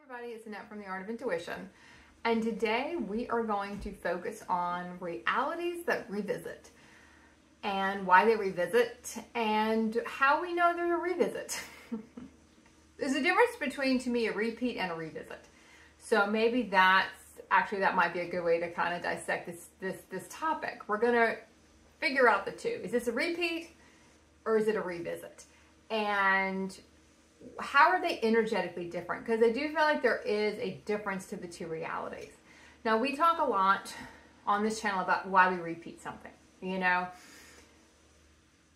everybody, it's Annette from The Art of Intuition, and today we are going to focus on realities that revisit and why they revisit and how we know they're a revisit. There's a difference between, to me, a repeat and a revisit. So maybe that might be a good way to kind of dissect this topic. We're going to figure out the two. Is this a repeat or is it a revisit? And how are they energetically different? Because I do feel like there is a difference to the two realities. Now, we talk a lot on this channel about why we repeat something, you know?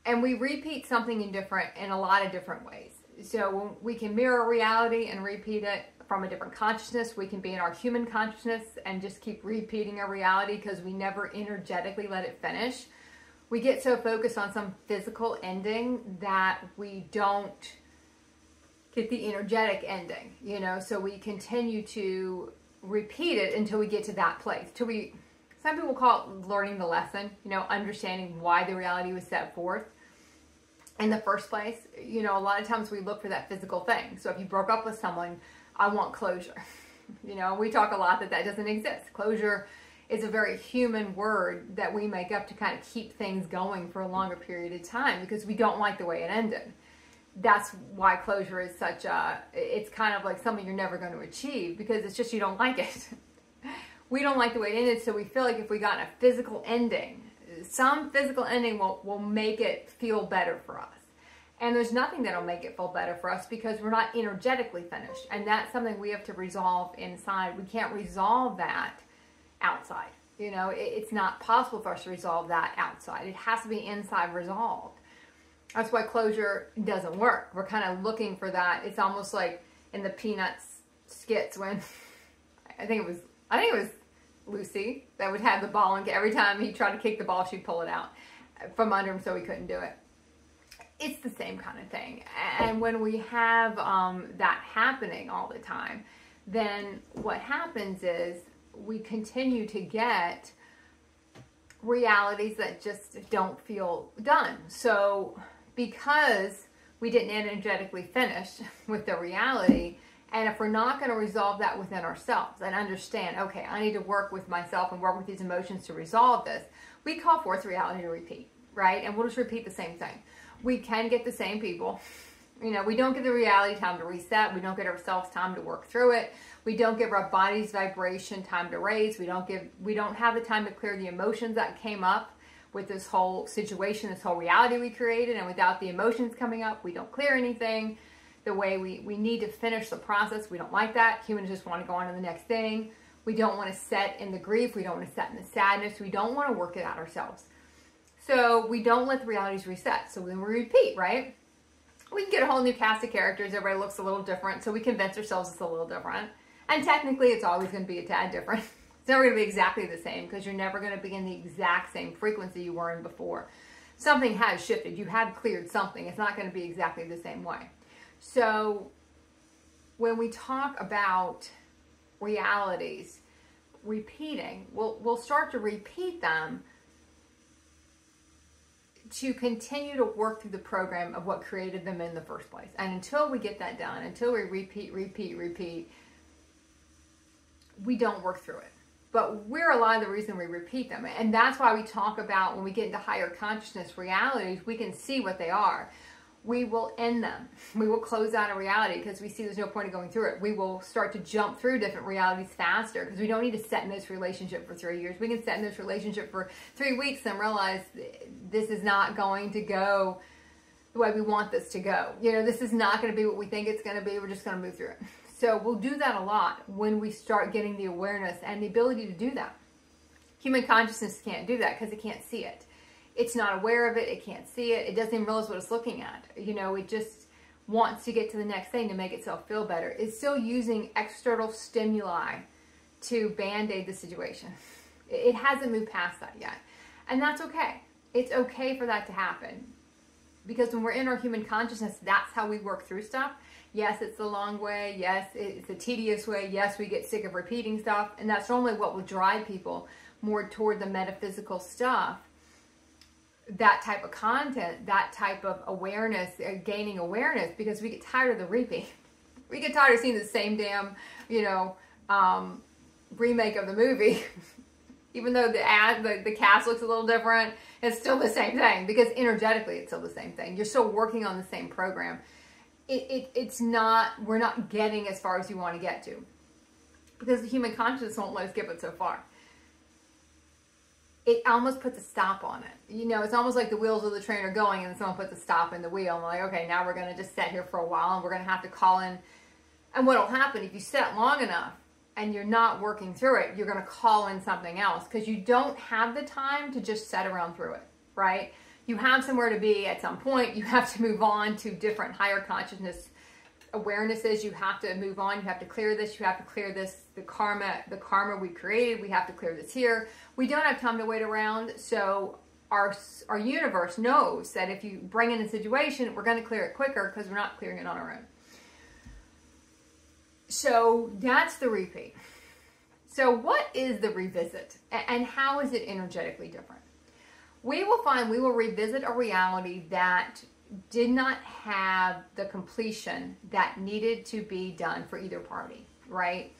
And we repeat something in a lot of different ways. So we can mirror reality and repeat it from a different consciousness. We can be in our human consciousness and just keep repeating a reality because we never energetically let it finish. We get so focused on some physical ending that we don't get the energetic ending, you know, so we continue to repeat it until we get to that place. Some people call it learning the lesson, you know, understanding why the reality was set forth in the first place. You know, a lot of times we look for that physical thing. So if you broke up with someone, I want closure. You know, we talk a lot that doesn't exist. Closure is a very human word that we make up to kind of keep things going for a longer period of time because we don't like the way it ended. That's why closure is it's kind of like something you're never going to achieve because it's just you don't like it. We don't like the way it ended, so we feel like if we got a physical ending, some physical ending will make it feel better for us. And there's nothing that'll make it feel better for us because we're not energetically finished. And that's something we have to resolve inside. We can't resolve that outside. You know, it's not possible for us to resolve that outside. It has to be inside resolved. That's why closure doesn't work. We're kind of looking for that. It's almost like in the Peanuts skits when I think it was Lucy that would have the ball, and every time he tried to kick the ball, she'd pull it out from under him so he couldn't do it. It's the same kind of thing. And when we have that happening all the time, then what happens is we continue to get realities that just don't feel done. So because we didn't energetically finish with the reality, and if we're not going to resolve that within ourselves and understand, okay, I need to work with myself and work with these emotions to resolve this, we call forth reality to repeat, right? And we'll just repeat the same thing. We can get the same people. You know, we don't give the reality time to reset. We don't give ourselves time to work through it. We don't give our body's vibration time to raise. We don't have the time to clear the emotions that came up with this whole situation, this whole reality we created. And without the emotions coming up, we don't clear anything the way we need to finish the process. We don't like that. Humans just want to go on to the next thing. We don't want to set in the grief. We don't want to set in the sadness. We don't want to work it out ourselves. So we don't let the realities reset. So then we repeat, right? We can get a whole new cast of characters. Everybody looks a little different. So we convince ourselves it's a little different. And technically, it's always going to be a tad different. It's never going to be exactly the same because you're never going to be in the exact same frequency you were in before. Something has shifted. You have cleared something. It's not going to be exactly the same way. So when we talk about realities repeating, we'll start to repeat them to continue to work through the program of what created them in the first place. And until we get that done, until we repeat, we don't work through it. But we're a lot of the reason we repeat them. And that's why we talk about when we get into higher consciousness realities, we can see what they are. We will end them. We will close out a reality because we see there's no point in going through it. We will start to jump through different realities faster because we don't need to set in this relationship for 3 years. We can set in this relationship for 3 weeks and realize this is not going to go the way we want this to go. You know, this is not going to be what we think it's going to be. We're just going to move through it. So we'll do that a lot when we start getting the awareness and the ability to do that. Human consciousness can't do that because it can't see it. It's not aware of it. It can't see it. It doesn't even realize what it's looking at. You know, it just wants to get to the next thing to make itself feel better. It's still using external stimuli to band-aid the situation. It hasn't moved past that yet. And that's okay. It's okay for that to happen. Because when we're in our human consciousness, that's how we work through stuff. Yes, it's the long way. Yes, it's a tedious way. Yes, we get sick of repeating stuff. And that's normally what will drive people more toward the metaphysical stuff. That type of content, that type of awareness, gaining awareness, because we get tired of the repeat. we get tired of seeing the same damn, remake of the movie. Even though the cast looks a little different, it's still the same thing, because energetically it's still the same thing. You're still working on the same program. We're not getting as far as you want to get to, because the human consciousness won't let us get but so far. It almost puts a stop on it. It's almost like the wheels of the train are going and then someone puts a stop in the wheel and they're like, okay, now we're going to just sit here for a while and we're going to have to call in. And what will happen if you sit long enough and you're not working through it, you're going to call in something else, because you don't have the time to just sit around through it, right? You have somewhere to be at some point. You have to move on to different higher consciousness awarenesses. You have to move on. You have to clear this. You have to clear this. The karma we created. We have to clear this here. We don't have time to wait around. So our universe knows that if you bring in a situation, we're going to clear it quicker, because we're not clearing it on our own. So that's the repeat. So what is the revisit, and how is it energetically different? We will revisit a reality that did not have the completion that needed to be done for either party, right?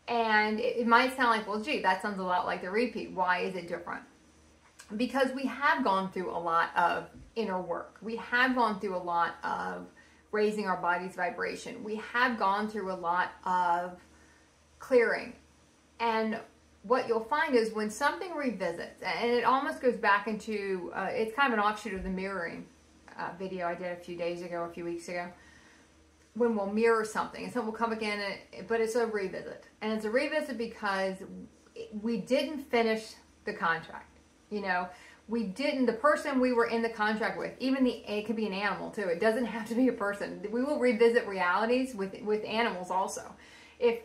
And it might sound like, well, gee, that sounds a lot like the repeat. Why is it different? Because we have gone through a lot of inner work. We have gone through a lot of raising our body's vibration. We have gone through a lot of clearing. And what you'll find is when something revisits, and it almost goes back into, it's kind of an offshoot of the mirroring video I did a few weeks ago, when we'll mirror something and something will come again, but it's a revisit. And it's a revisit because we didn't finish the contract. The person we were in the contract with, it could be an animal too. It doesn't have to be a person. We will revisit realities with animals also. If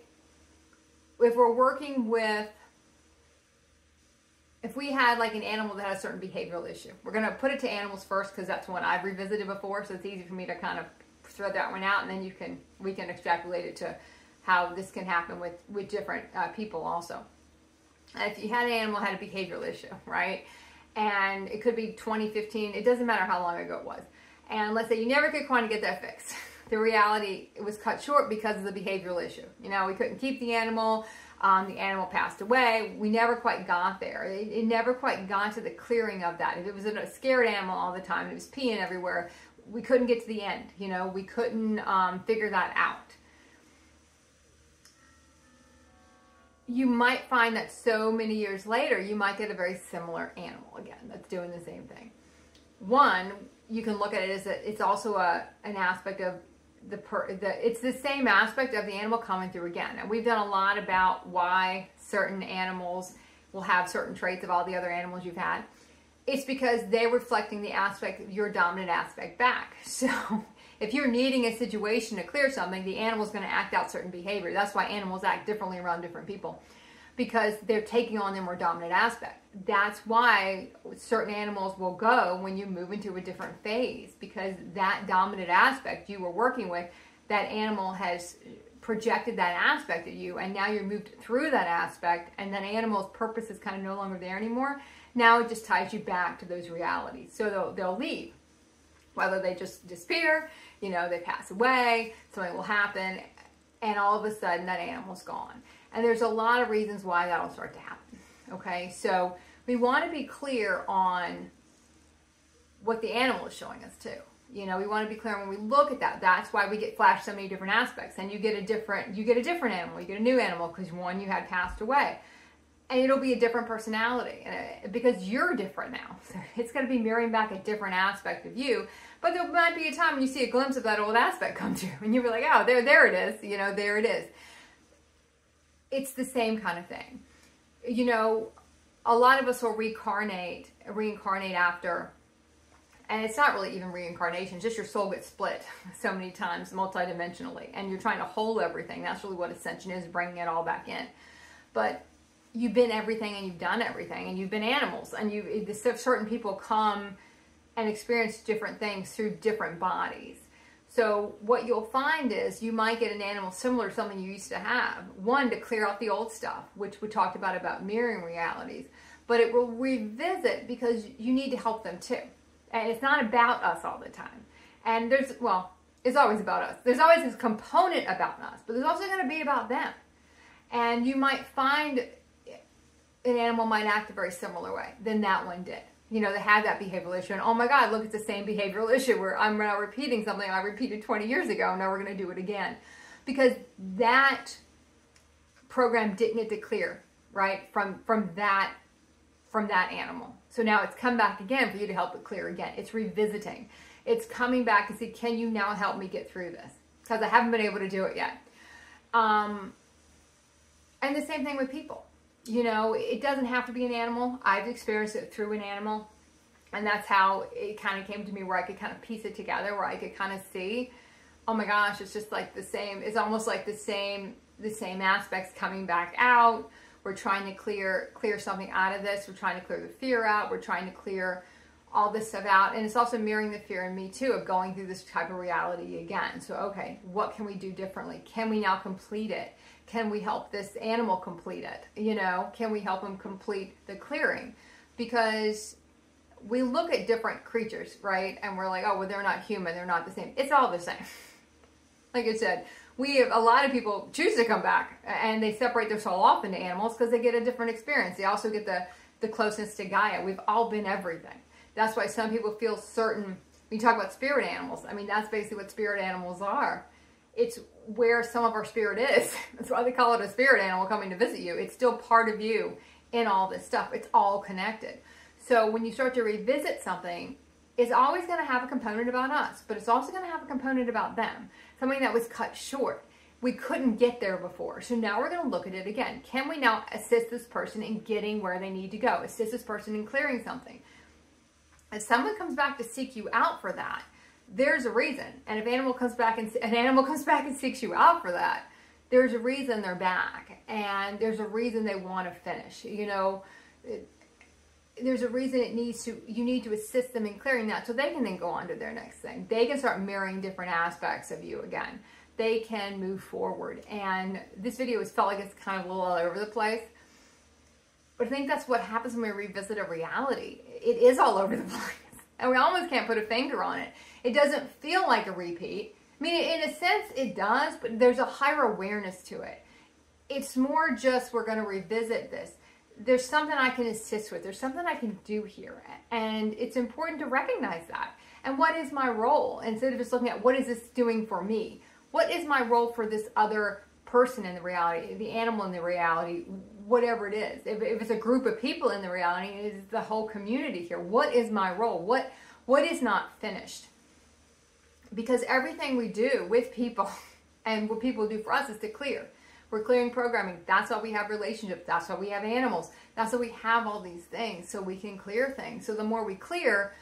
we're working with, if we had like an animal that had a certain behavioral issue, we're going to put it to animals first, because that's one I've revisited before. So it's easy for me to kind of throw that one out, and then we can extrapolate it to how this can happen with different people also. If you had an animal that had a behavioral issue, right? And it could be 2015, it doesn't matter how long ago it was. And let's say you never could quite get that fixed. The reality, it was cut short because of the behavioral issue. We couldn't keep the animal passed away. We never quite got there. It never quite got to the clearing of that. If it was a scared animal all the time, it was peeing everywhere, we couldn't get to the end. We couldn't figure that out. You might find that so many years later, you might get a very similar animal again that's doing the same thing. One, you can look at it as it's also an aspect of it's the same aspect of the animal coming through again. And we've done a lot about why certain animals will have certain traits of all the other animals you've had. It's because they're reflecting the aspect of your dominant aspect back. So if you're needing a situation to clear something, the animal's going to act out certain behavior. That's why animals act differently around different people, because they're taking on their more dominant aspect. That's why certain animals will go when you move into a different phase, because that dominant aspect you were working with, that animal has projected that aspect of you, and now you're moved through that aspect, and that animal's purpose is kind of no longer there anymore. Now it just ties you back to those realities. So they'll leave. Whether they just disappear, they pass away, something will happen, and all of a sudden that animal's gone. And there's a lot of reasons why that'll start to happen. Okay, so we want to be clear on what the animal is showing us too. We want to be clear when we look at that. That's why we get flashed so many different aspects. And you get a different animal, you get a new animal, because one you had passed away. And it'll be a different personality, because you're different now. So it's going to be mirroring back a different aspect of you. But there might be a time when you see a glimpse of that old aspect come through, and you'll be like, oh, there it is. There it is. It's the same kind of thing. A lot of us will reincarnate after, and it's not really even reincarnation, just your soul gets split so many times multidimensionally, and you're trying to hold everything. That's really what ascension is, bringing it all back in. But you've been everything, and you've done everything, and you've been animals, and certain people come and experience different things through different bodies. So what you'll find is you might get an animal similar to something you used to have. One, to clear out the old stuff, which we talked about mirroring realities. But it will revisit because you need to help them too. And it's not about us all the time. And is always about us. There's always this component about us, but there's also going to be about them. And you might find an animal might act a very similar way than that one did. You know, they have that behavioral issue, and oh my God, look, it's the same behavioral issue where I'm now repeating something I repeated 20 years ago, and now we're going to do it again. Because that program didn't get to clear, right, from that animal. So now it's come back again for you to help it clear again. It's revisiting. It's coming back to see, can you now help me get through this? Because I haven't been able to do it yet. And the same thing with people. You know, it doesn't have to be an animal. I've experienced it through an animal. And that's how it kind of came to me, where I could kind of piece it together, where I could kind of see, oh my gosh, it's just like the same. It's almost like the same aspects coming back out. We're trying to clear something out of this. We're trying to clear the fear out. We're trying to clear all this stuff out. And it's also mirroring the fear in me too, of going through this type of reality again. So, okay, what can we do differently? Can we now complete it? Can we help this animal complete it? You know, can we help them complete the clearing? Because we look at different creatures, right? And we're like, oh, well, they're not human. They're not the same. It's all the same. Like I said, a lot of people choose to come back and they separate their soul off into animals because they get a different experience. They also get the closeness to Gaia. We've all been everything. That's why some people feel certain. When you talk about spirit animals, I mean, that's basically what spirit animals are. It's where some of our spirit is. That's why they call it a spirit animal coming to visit you. It's still part of you in all this stuff. It's all connected. So when you start to revisit something, it's always going to have a component about us, but it's also going to have a component about them. Something that was cut short. We couldn't get there before. So now we're going to look at it again. Can we now assist this person in getting where they need to go? Assist this person in clearing something? If someone comes back to seek you out for that, there's a reason. And if an animal comes back and seeks you out for that, there's a reason they're back. And there's a reason they want to finish. You know, there's a reason you need to assist them in clearing that so they can then go on to their next thing. They can start mirroring different aspects of you again. They can move forward. And this video has felt like it's kind of a little all over the place. But I think that's what happens when we revisit a reality. It is all over the place. And we almost can't put a finger on it. It doesn't feel like a repeat. I mean, in a sense, it does, but there's a higher awareness to it. It's more just, we're going to revisit this. There's something I can assist with. There's something I can do here. And it's important to recognize that. And what is my role? Instead of just looking at what is this doing for me? What is my role for this other person in the reality, the animal in the reality, whatever it is. If it's a group of people in the reality, it's the whole community here. What is my role? What is not finished? Because everything we do with people and what people do for us is to clear. We're clearing programming. That's why we have relationships. That's why we have animals. That's why we have all these things, so we can clear things. So the more we clear,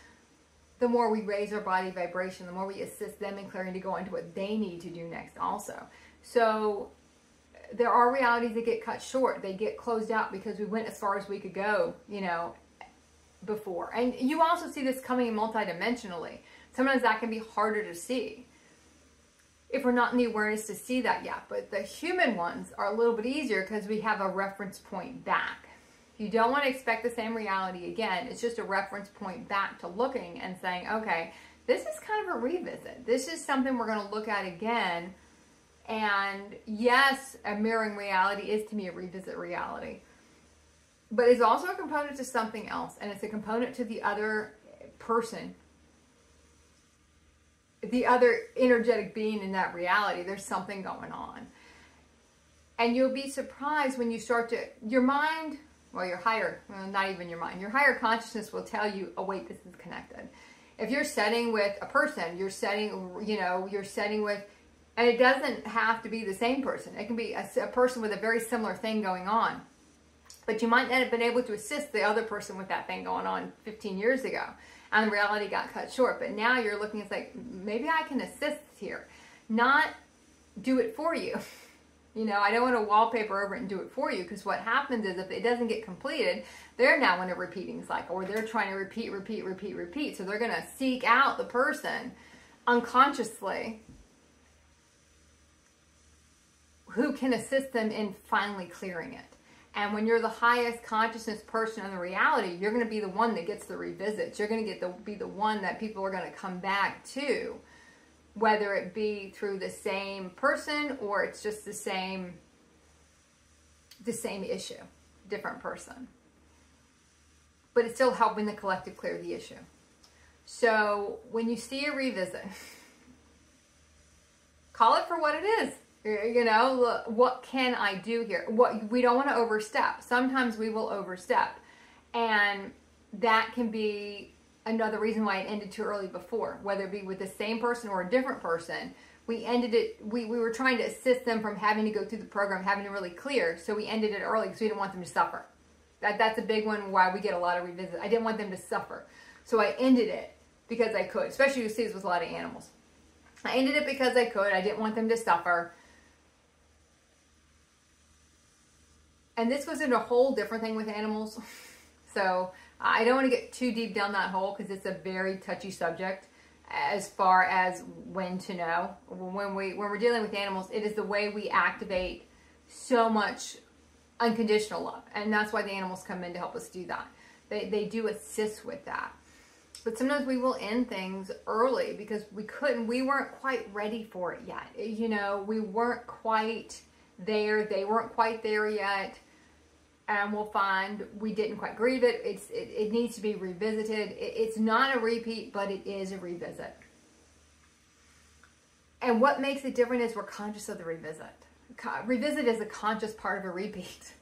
the more we raise our body vibration, the more we assist them in clearing to go into what they need to do next also. So there are realities that get cut short. They get closed out because we went as far as we could go, you know, before. And you also see this coming multidimensionally. Sometimes that can be harder to see if we're not in the awareness to see that yet. But the human ones are a little bit easier because we have a reference point back. You don't want to expect the same reality again. It's just a reference point back to looking and saying, okay, this is kind of a revisit. This is something we're going to look at again. And yes, a mirroring reality is to me a revisit reality. But it's also a component to something else. And it's a component to the other person, the other energetic being in that reality. There's something going on. And you'll be surprised when you start to, your mind, well, your higher, well, not even your mind, your higher consciousness will tell you, oh wait, this is connected. If you're setting with a person, you're setting, you're setting with, and it doesn't have to be the same person. It can be a person with a very similar thing going on. But you might not have been able to assist the other person with that thing going on 15 years ago. And reality got cut short. But now you're looking, it's like, maybe I can assist here. Not do it for you. I don't want to wallpaper over it and do it for you, because what happens is if it doesn't get completed, they're now in a repeating cycle, or they're trying to repeat. So they're going to seek out the person unconsciously who can assist them in finally clearing it. And when you're the highest consciousness person in the reality, you're going to be the one that gets the revisits. You're going to be the one that people are going to come back to whether it be through the same person or it's just the same issue, different person. But it's still helping the collective clear the issue. So when you see a revisit, call it for what it is. You know, look, what can I do here? We don't want to overstep. Sometimes we will overstep. And that can be another reason why it ended too early before, whether it be with the same person or a different person. We ended it, we were trying to assist them from having to go through the program, having to really clear. So we ended it early because we didn't want them to suffer. That's a big one why we get a lot of revisits. I didn't want them to suffer. So I ended it because I could, especially you see this with a lot of animals. I ended it because I could. I didn't want them to suffer. And this was in a whole different thing with animals. So I don't want to get too deep down that hole because it's a very touchy subject as far as when to know. When we're dealing with animals, it is the way we activate so much unconditional love. And that's why the animals come in to help us do that. They do assist with that. But sometimes we will end things early because we weren't quite ready for it yet. You know, we weren't quite there. They weren't quite there yet. And we'll find we didn't quite grieve it. It needs to be revisited. It's not a repeat, but it is a revisit. And what makes it different is we're conscious of the revisit. Revisit is a conscious part of a repeat.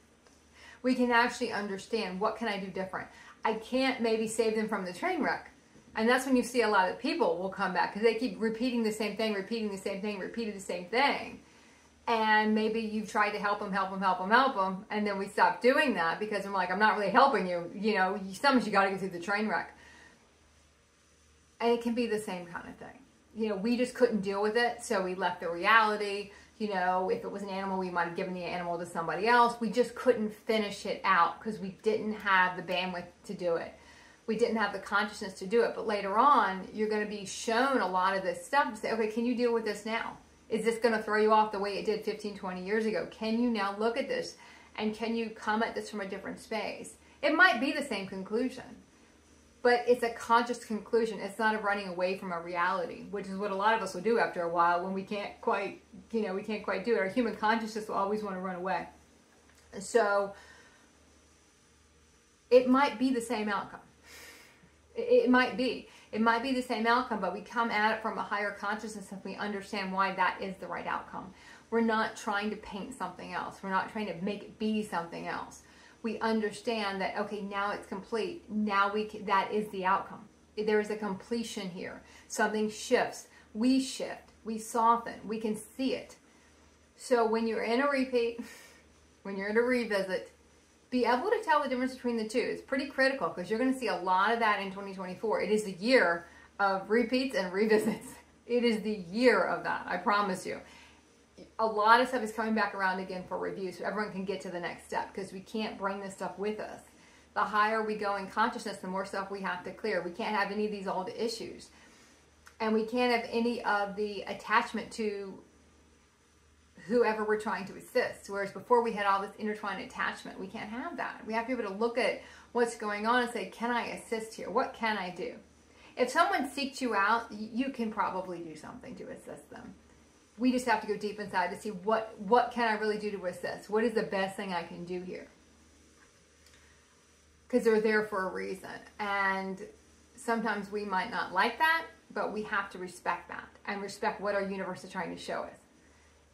We can actually understand, what can I do different? I can't maybe save them from the train wreck. And that's when you see a lot of people will come back because they keep repeating the same thing, repeating the same thing, repeating the same thing. And maybe you've tried to help them, and then we stop doing that because I'm like, I'm not really helping you. You know, sometimes you got to go through the train wreck. And it can be the same kind of thing. You know, we just couldn't deal with it, so we left the reality. You know, if it was an animal, we might have given the animal to somebody else. We just couldn't finish it out because we didn't have the bandwidth to do it. We didn't have the consciousness to do it. But later on, you're going to be shown a lot of this stuff and say, okay, can you deal with this now? Is this going to throw you off the way it did 15, 20 years ago? Can you now look at this and can you come at this from a different space? It might be the same conclusion, but it's a conscious conclusion. It's not a running away from a reality, which is what a lot of us will do after a while when we can't quite, you know, we can't quite do it. Our human consciousness will always want to run away. So it might be the same outcome. It might be. It might be the same outcome, but we come at it from a higher consciousness if we understand why that is the right outcome. We're not trying to paint something else. We're not trying to make it be something else. We understand that, okay, now it's complete. Now that is the outcome. There is a completion here. Something shifts. We shift. We soften. We can see it. So when you're in a repeat, when you're in a revisit, be able to tell the difference between the two. It's pretty critical because you're going to see a lot of that in 2024. It is the year of repeats and revisits. It is the year of that, I promise you. A lot of stuff is coming back around again for review so everyone can get to the next step because we can't bring this stuff with us. The higher we go in consciousness, the more stuff we have to clear. We can't have any of these old issues. And we can't have any of the attachment to whoever we're trying to assist. Whereas before we had all this intertwined attachment. We can't have that. We have to be able to look at what's going on and say, can I assist here? What can I do? If someone seeks you out, you can probably do something to assist them. We just have to go deep inside to see what can I really do to assist? What is the best thing I can do here? Because they're there for a reason. And sometimes we might not like that, but we have to respect that and respect what our universe is trying to show us.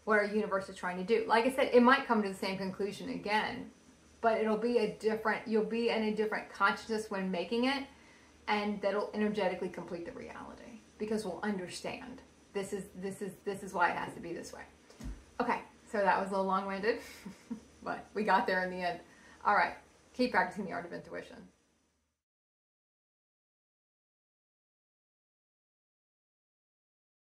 What our universe is trying to do. Like I said, it might come to the same conclusion again, but it'll be you'll be in a different consciousness when making it, and that'll energetically complete the reality because we'll understand. This is why it has to be this way. Okay, so that was a little long-winded, but we got there in the end. All right, keep practicing the art of intuition.